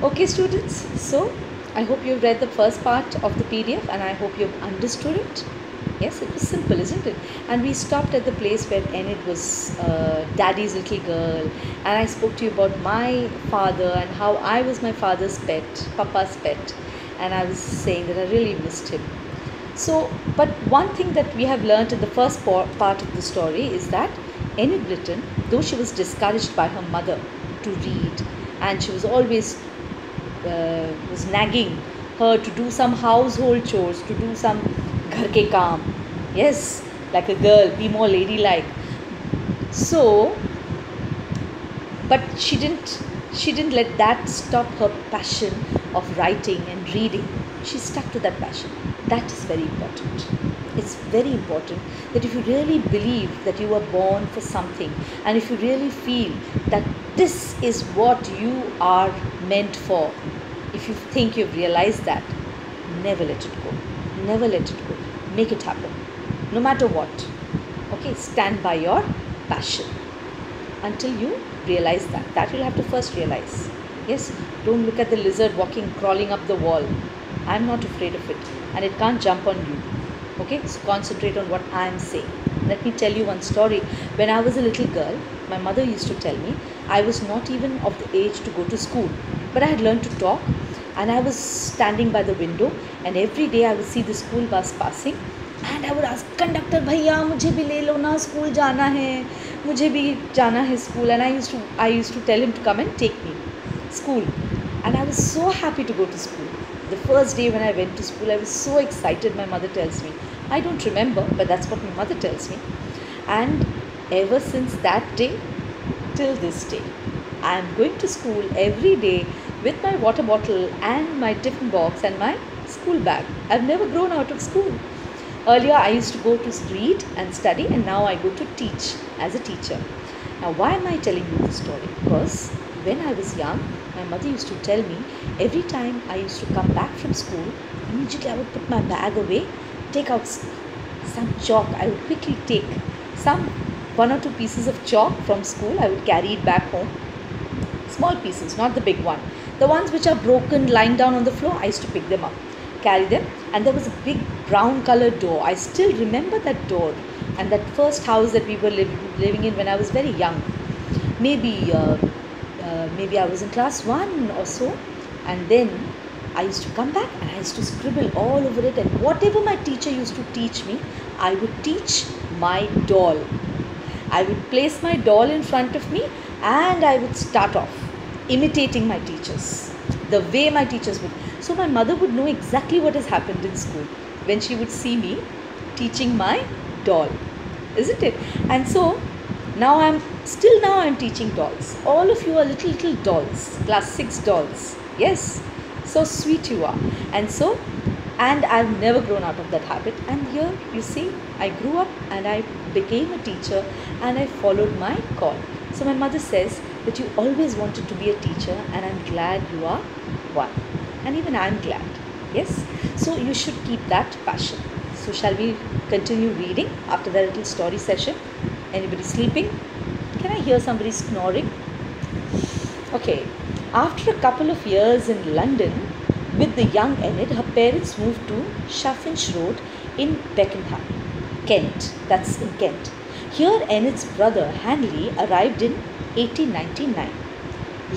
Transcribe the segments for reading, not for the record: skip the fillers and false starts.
Okay, students, so I hope you've read the first part of the PDF and I hope you've understood it. Yes, it was simple, isn't it? And we stopped at the place where Enid was daddy's little girl, and I spoke to you about my father and how I was my father's pet, papa's pet, and I was saying that I really missed him. So, but one thing that we have learnt in the first part of the story is that Enid Blyton, though she was discouraged by her mother to read, and she was always was nagging her to do some household chores, to do some ghar ke kaam. Yes, like a girl, be more ladylike. So, but she didn't let that stop her passion of writing and reading. She stuck to that passion. That is very important. It's very important that if you really believe that you were born for something, and if you really feel that this is what you are meant for, if you think you've realized that, never let it go. Never let it go. Make it happen. No matter what. Okay, stand by your passion until you realize that. That you'll have to first realize. Yes, don't look at the lizard walking, crawling up the wall. I'm not afraid of it, and it can't jump on you. Okay, so concentrate on what I'm saying. Let me tell you one story. When I was a little girl, my mother used to tell me I was not even of the age to go to school, but I had learned to talk, and I was standing by the window, and every day I would see the school bus passing, and I would ask, conductor भैया मुझे भी ले लो ना, school जाना है, मुझे भी जाना है school. And I used to tell him to come and take me school, and I was so happy to go to school. The first day when I went to school, I was so excited, my mother tells me. I don't remember, but that's what my mother tells me. And ever since that day till this day, I am going to school every day with my water bottle and my tiffin box and my school bag. I've never grown out of school. Earlier, I used to go to read and study, and now I go to teach as a teacher. Now, why am I telling you this story? Because when I was young, my mother used to tell me every time I used to come back from school, immediately I would put my bag away, take out some chalk. I would quickly take some one or two pieces of chalk from school. I would carry it back home. Small pieces, not the big one. The ones which are broken, lying down on the floor, I used to pick them up, carry them. And there was a big brown colored door. I still remember that door and that first house that we were living in when I was very young. Maybe I was in class 1 or so, and then I used to come back and I used to scribble all over it, and whatever my teacher used to teach me, I would teach my doll. I would place my doll in front of me and I would start off imitating my teachers, the way my teachers would. So my mother would know exactly what has happened in school when she would see me teaching my doll, isn't it? And so now I'm teaching dolls. All of you are little dolls, class 6 dolls. Yes, so sweet you are. And I've never grown out of that habit. And here you see, I grew up and I became a teacher and I followed my call. So my mother says that you always wanted to be a teacher, and I'm glad you are one. And even I'm glad. Yes, so you should keep that passion. So shall we continue reading after that little story session? Anybody sleeping? Can I hear somebody snoring? Okay. After a couple of years in London with the young Enid, her parents moved to Chaffinch Road in Beckenham, Kent. That's in Kent. Here Enid's brother Hanley arrived in 1899.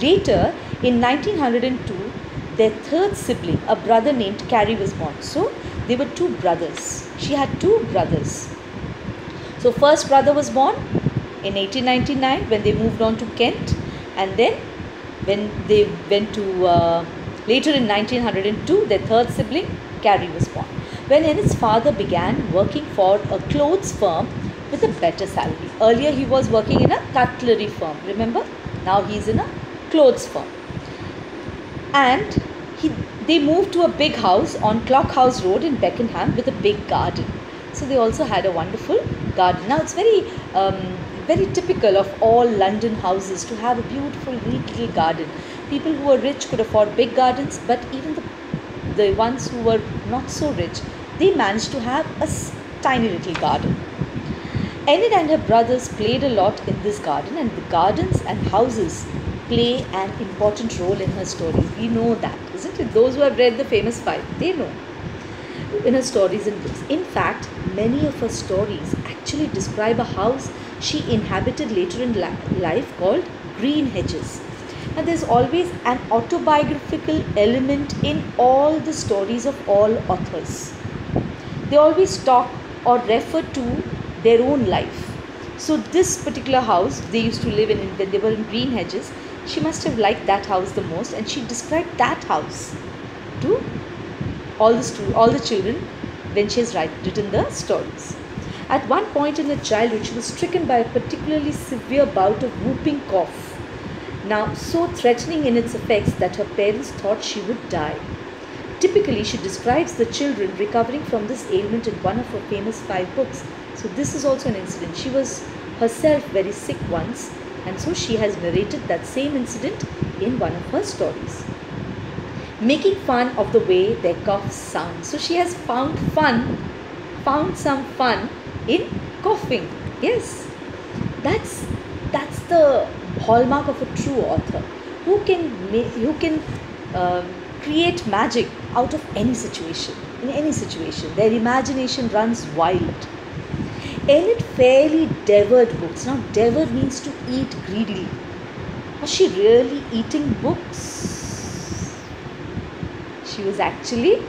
Later, in 1902, their third sibling, a brother named Carrie, was born. So they were two brothers. She had two brothers. So first brother was born in 1899 when they moved on to Kent, and then when they went to later in 1902, their third sibling Carrie was born. When Enid's father began working for a clothes firm with a better salary. Earlier he was working in a cutlery firm, remember? Now he's in a clothes firm. And they moved to a big house on Clock House Road in Beckenham with a big garden. So they also had a wonderful garden. Now it's very typical of all London houses to have a beautiful neat little garden. People who were rich could afford big gardens, but even the ones who were not so rich, they managed to have a tiny little garden. Enid and her brothers played a lot in this garden, and the gardens and houses play an important role in her stories. We know that, isn't it? Those who have read the famous five, they know in her stories and books. In fact, many of her stories actually describe a house she inhabited later in life called Green Hedges. And there's always an autobiographical element in all the stories of all authors. They always talk or refer to their own life. So this particular house they used to live in when they were in Green Hedges, she must have liked that house the most, and she described that house to all the children when she has written the stories. At one point in her childhood, she was stricken by a particularly severe bout of whooping cough. Now, so threatening in its effects that her parents thought she would die. Typically, she describes the children recovering from this ailment in one of her famous 5 books. So, this is also an incident. She was herself very sick once, and so she has narrated that same incident in one of her stories, making fun of the way their coughs sound. So, she has found some fun in coughing. Yes, that's the hallmark of a true author who can create magic out of any situation. In any situation, their imagination runs wild. Enid fairly devoured books. Now, devour means to eat greedily. Was she really eating books? She was actually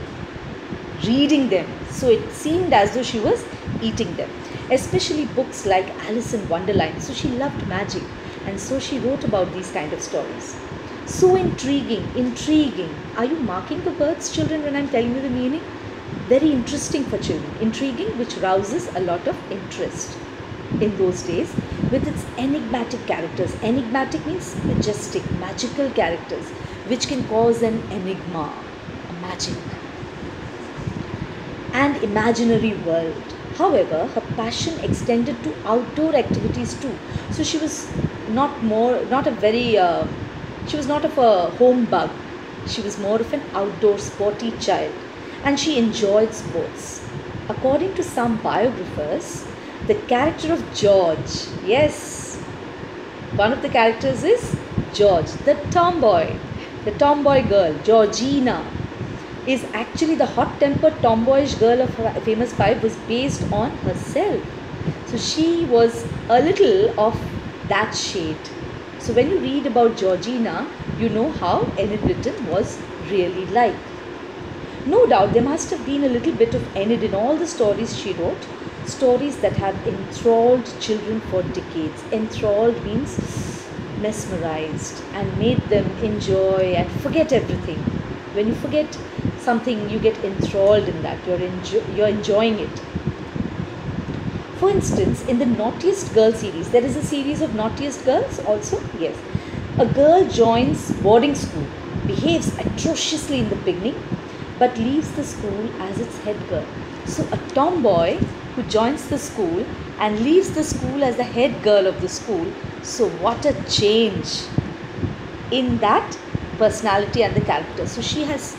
reading them. So it seemed as though she was eating them. Especially books like Alice in Wonderland. So she loved magic, and so she wrote about these kind of stories. So intriguing. Are you marking the words, children, when I'm telling you the meaning? Very interesting for children. Intriguing, which rouses a lot of interest in those days, with its enigmatic characters. Enigmatic means majestic, magical characters, which can cause an enigma, a magic, and imaginary world. However, her passion extended to outdoor activities too. So she was she was not of a home bug. She was more of an outdoor sporty child, and she enjoyed sports. According to some biographers, the character of George, yes, one of the characters is George, the tomboy girl, Georgina, is actually the hot-tempered tomboyish girl of her famous 5 was based on herself. So she was a little of that shade. So when you read about Georgina, you know how Enid Blyton was really like. No doubt there must have been a little bit of Enid in all the stories she wrote, stories that have enthralled children for decades. Enthralled means mesmerized, and made them enjoy and forget everything. When you forget something, you get enthralled in that. You're enjoying it. For instance, in the Naughtiest Girl series, there is a series of Naughtiest Girls also. Yes, a girl joins boarding school, behaves atrociously in the beginning, but leaves the school as its head girl. So a tomboy who joins the school and leaves the school as the head girl of the school. So what a change in that personality and the character. So she has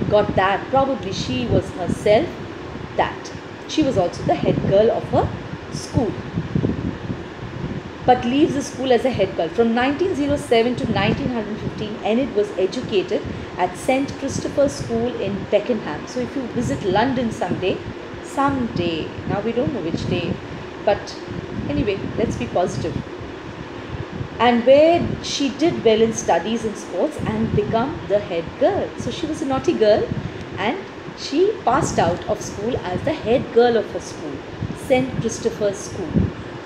got that. Probably she was herself that. She was also the head girl of her school, but leaves the school as a head girl. From 1907 to 1915, Enid was educated at St. Christopher's School in Beckenham. So if you visit London someday, now we don't know which day, but anyway, let's be positive. And where she did well in studies and sports and become the head girl. So she was a naughty girl, and she passed out of school as the head girl of her school, St. Christopher's School.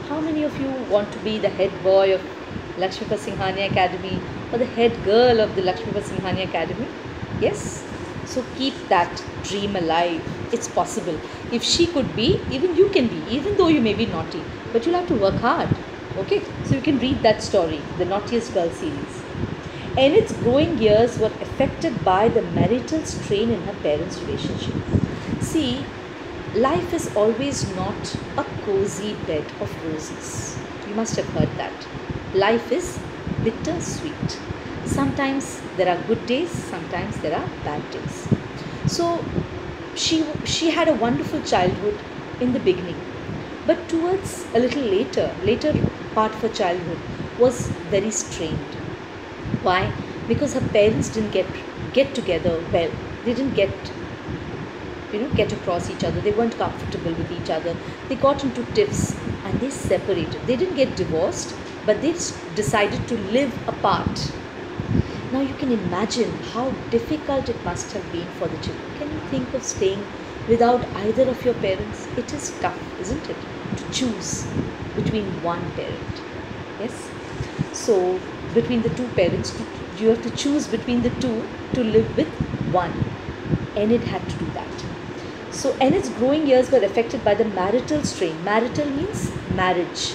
How many of you want to be the head boy of Lakshmipal Singhania Academy or the head girl of the Lakshmipal Singhania Academy? Yes? So keep that dream alive. It's possible. If she could be, even you can be, even though you may be naughty. But you'll have to work hard. Okay? So you can read that story, the Naughtiest Girl series. Enid's growing years were affected by the marital strain in her parents' relationship. See, life is always not a cozy bed of roses. You must have heard that. Life is bittersweet. Sometimes there are good days, sometimes there are bad days. So she had a wonderful childhood in the beginning, but towards a little later part of her childhood was very strained. Why? Because her parents didn't get together well. They didn't get across each other. They weren't comfortable with each other. They got into tiffs and they separated. They didn't get divorced, but they decided to live apart. Now you can imagine how difficult it must have been for the children. Can you think of staying without either of your parents? It is tough, isn't it? To choose between one parent. Yes? So, between the two parents, you have to choose between the two to live with one. Enid had to do that. So, Enid's growing years were affected by the marital strain. Marital means marriage.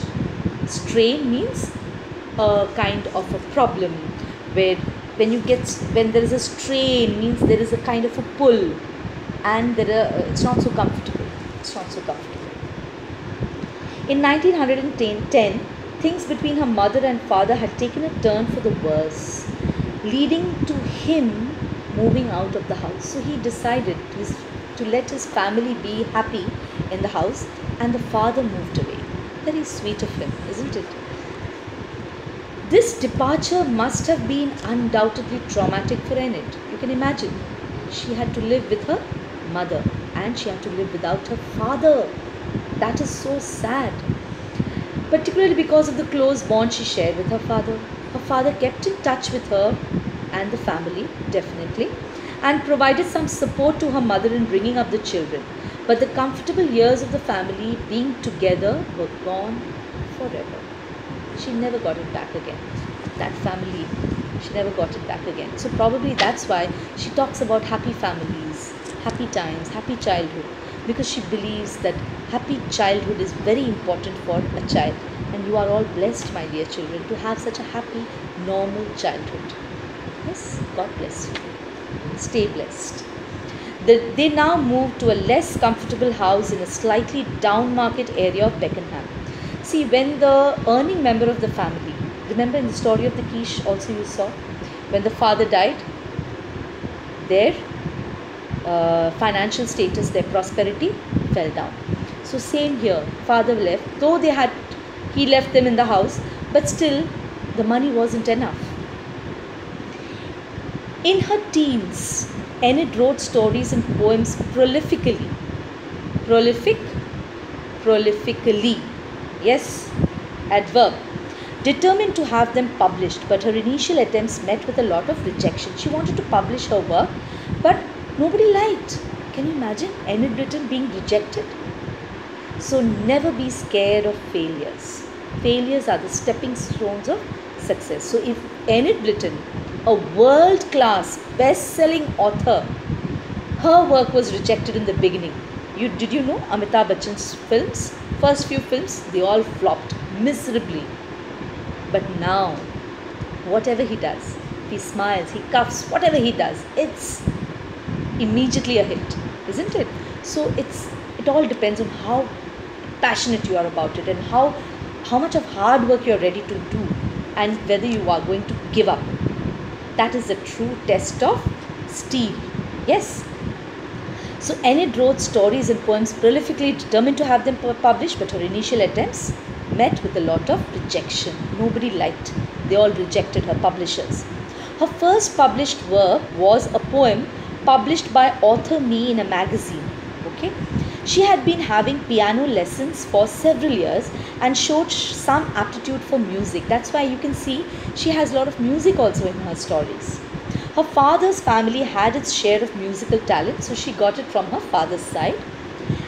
Strain means a kind of a problem where when there is a strain means there is a kind of a pull, and it's not so comfortable. It's not so comfortable. In 1910, things between her mother and father had taken a turn for the worse, leading to him moving out of the house. So he decided to let his family be happy in the house, and the father moved away. Very sweet of him, isn't it? This departure must have been undoubtedly traumatic for Enid. You can imagine. She had to live with her mother and she had to live without her father. That is so sad. Particularly because of the close bond she shared with her father. Her father kept in touch with her and the family, definitely, and provided some support to her mother in bringing up the children. But the comfortable years of the family being together were gone forever. She never got it back again. That family, she never got it back again. So probably that's why she talks about happy families, happy times, happy childhood, because she believes that happy childhood is very important for a child. And you are all blessed, my dear children, to have such a happy, normal childhood. Yes, God bless you. Stay blessed. They now moved to a less comfortable house in a slightly down market area of Beckenham. See, when the earning member of the family, remember in the story of the quiche also you saw, when the father died, their financial status, their prosperity fell down. So same here, father left, though he left them in the house, but still the money wasn't enough. In her teens, Enid wrote stories and poems prolifically. Prolifically. Yes, adverb. Determined to have them published, but her initial attempts met with a lot of rejection. She wanted to publish her work, but nobody liked. Can you imagine Enid Blyton being rejected? So never be scared of failures. Failures are the stepping stones of success. So if Enid Blyton, a world-class, best-selling author, her work was rejected in the beginning. Did you know Amitabh Bachchan's films? First few films, they all flopped miserably. But now, whatever he does, he smiles, he cuffs, whatever he does, it's immediately a hit, isn't it? So it all depends on how passionate you are about it and how much of hard work you're ready to do and whether you are going to give up. That is the true test of steel. Yes. So Enid wrote stories and poems prolifically, determined to have them published, but her initial attempts met with a lot of rejection. Nobody liked. They all rejected her, publishers. Her first published work was a poem published by Author Me in a magazine. Okay. She had been having piano lessons for several years and showed some aptitude for music. That's why you can see she has a lot of music also in her stories. Her father's family had its share of musical talent, so she got it from her father's side.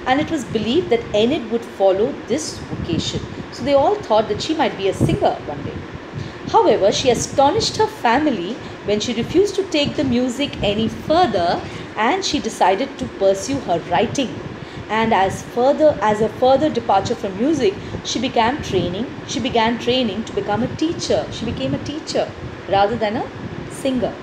And it was believed that Enid would follow this vocation. So they all thought that she might be a singer one day. However, she astonished her family when she refused to take the music any further and she decided to pursue her writing. And as a further departure from music, she began training to become a teacher. She became a teacher rather than a singer.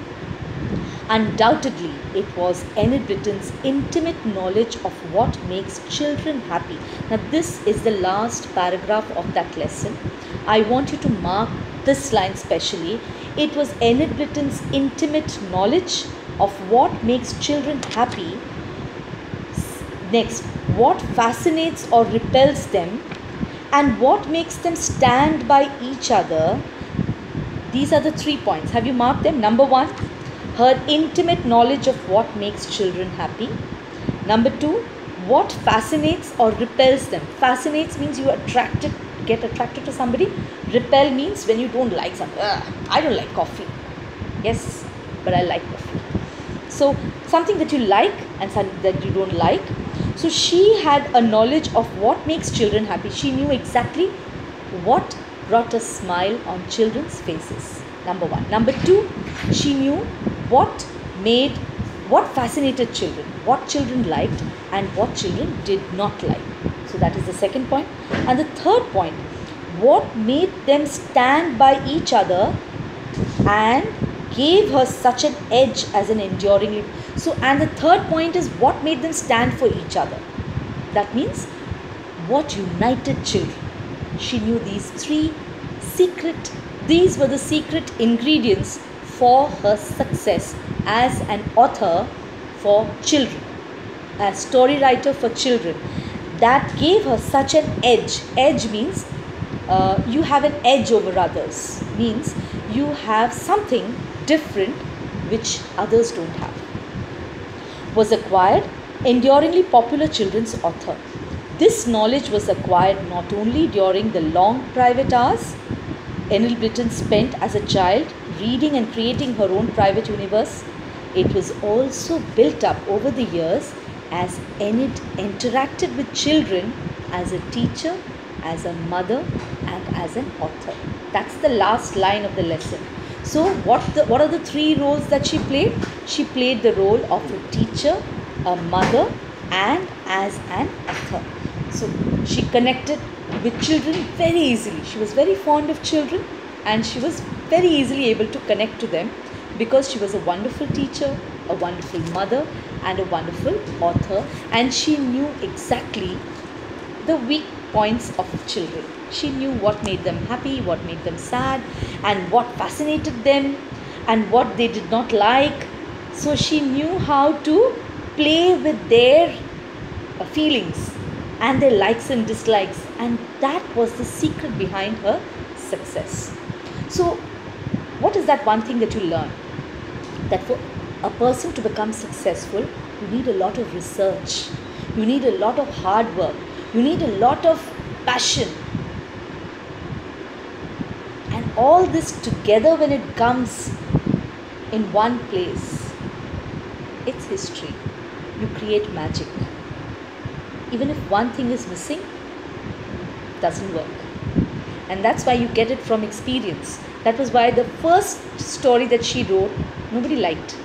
Undoubtedly, it was Enid Blyton's intimate knowledge of what makes children happy. Now, this is the last paragraph of that lesson. I want you to mark this line specially. It was Enid Blyton's intimate knowledge of what makes children happy. Next, what fascinates or repels them and what makes them stand by each other These are the 3 points. Have you marked them? Number 1, her intimate knowledge of what makes children happy. Number 2, what fascinates or repels them. Fascinates means you get attracted to somebody. Repel means when you don't like something. I don't like coffee. Yes, but I like coffee. So something that you like and something that you don't like. So she had a knowledge of what makes children happy. She knew exactly what brought a smile on children's faces. Number 1. Number 2, she knew what fascinated children, what children liked and what children did not like. So that is the second point. And the third point, what made them stand by each other and gave her such an edge as an enduring. So, and the third point is what made them stand for each other. That means what united children. She knew these were the secret ingredients for her success as an author for children, as story writer for children. That gave her such an edge. Edge means you have an edge over others, means you have something different which others don't have. Was acquired, enduringly popular children's author. This knowledge was acquired not only during the long private hours Enid Blyton spent as a child reading and creating her own private universe, it was also built up over the years as Enid interacted with children as a teacher, as a mother and as an author. That's the last line of the lesson. So what are the 3 roles that she played? She played the role of a teacher, a mother and as an author. So she connected with children very easily. She was very fond of children and she was very easily able to connect to them because she was a wonderful teacher, a wonderful mother and a wonderful author, and she knew exactly the weak points of children. She knew what made them happy, what made them sad and what fascinated them and what they did not like. So she knew how to play with their feelings and their likes and dislikes, and that was the secret behind her success. So what is that one thing that you learn? That for a person to become successful, you need a lot of research, you need a lot of hard work, you need a lot of passion, and all this together when it comes in one place, it's history. You create magic. Even if one thing is missing, it doesn't work. And that's why you get it from experience. That was why the first story that she wrote, nobody liked.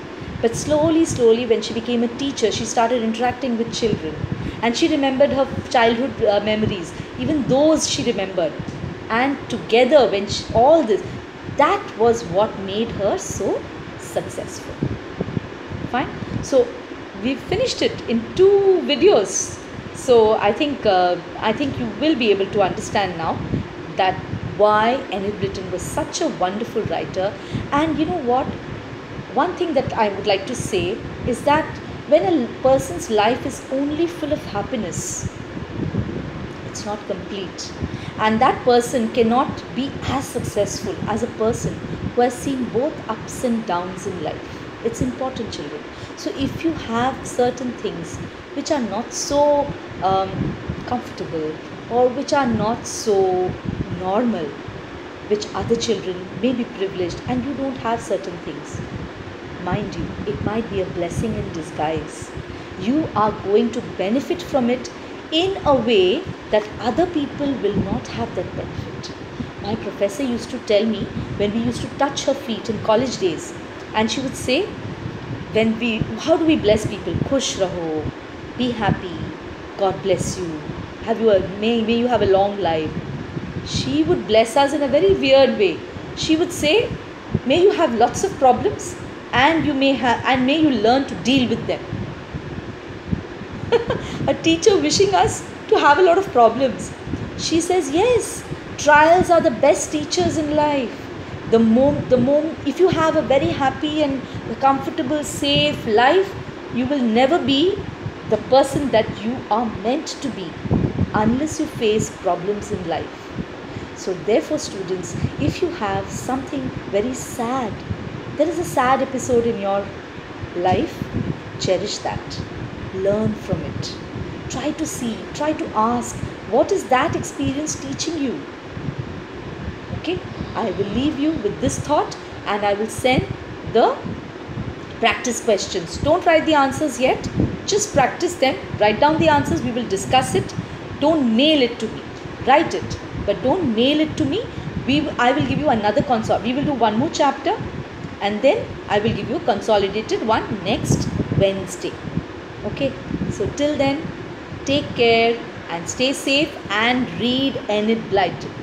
But slowly, when she became a teacher, she started interacting with children. And she remembered her childhood memories. Even those she remembered. And together, all this, that was what made her so successful. Fine. So we finished it in 2 videos. So I think you will be able to understand now that why Enid Blyton was such a wonderful writer. And you know what? One thing that I would like to say is that when a person's life is only full of happiness, it's not complete. And that person cannot be as successful as a person who has seen both ups and downs in life. It's important, children. So if you have certain things which are not so comfortable or which are not so normal, which other children may be privileged, and you don't have certain things, mind you, it might be a blessing in disguise. You are going to benefit from it in a way that other people will not have that benefit. My professor used to tell me when we used to touch her feet in college days, and she would say, how do we bless people? Khush raho, be happy, God bless you, may you have a long life. She would bless us in a very weird way. She would say, may you have lots of problems and may you learn to deal with them. A teacher wishing us to have a lot of problems. She says, yes, trials are the best teachers in life. If you have a very happy and comfortable, safe life, you will never be the person that you are meant to be unless you face problems in life. So therefore, students, if you have something very sad, there is a sad episode in your life, cherish that. Learn from it. Try to see, try to ask, what is that experience teaching you? Okay, I will leave you with this thought, and I will send the practice questions. Don't write the answers yet, just practice them. Write down the answers, we will discuss it. Don't mail it to me. Write it, but don't mail it to me. I will give you another we will do one more chapter, and then I will give you a consolidated one next Wednesday. Okay, so till then, take care and stay safe and read Enid Blyton.